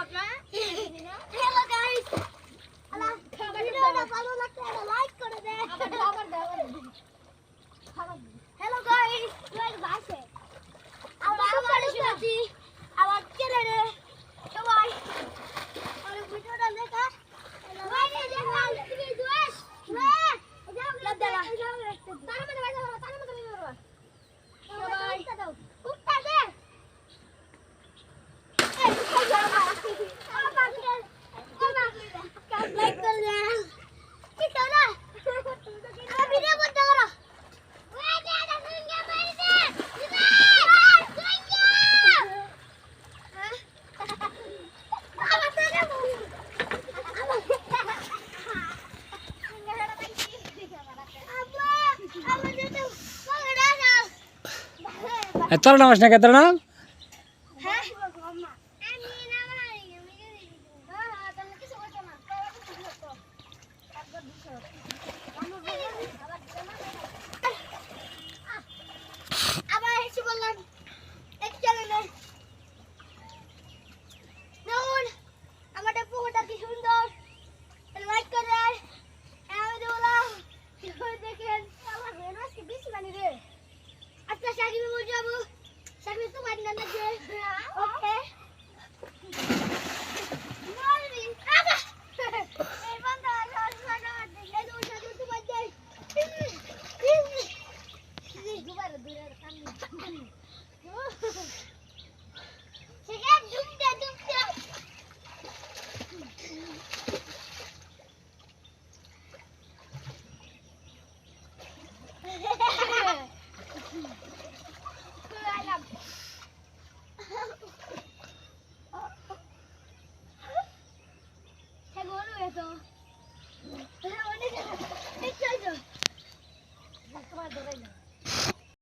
hello guys ভিডিওটা ভালো লাগলে লাইক করে দে হ্যালো গাইস লাইক বাসে আমরা আবার শুনছি আবার চ্যানেলে সবাই আর ভিডিওটা দেখা ওই যে দেখা তুমি দুস যাও দাদা তার মধ্যে বাইরে তার মধ্যে বাইরে সবাই উঠতা দে লাইক করে দে ঠিক আছে না ভিডিও বন্ধ করো ওই দে সুইঙ্গা মারি দে এতটা নামাস না কেতটা নাম আবার এসে বললাম এক চ্যানেলে দেখুন আমাদের পুকুরটা কি সুন্দর লাইক করে আমি বললাম দেখেন আমার মেয়ে বেশি বানি রে আচ্ছা সাকিবে বলে যাবো সাকিবে তো মারি না লাগে ওকে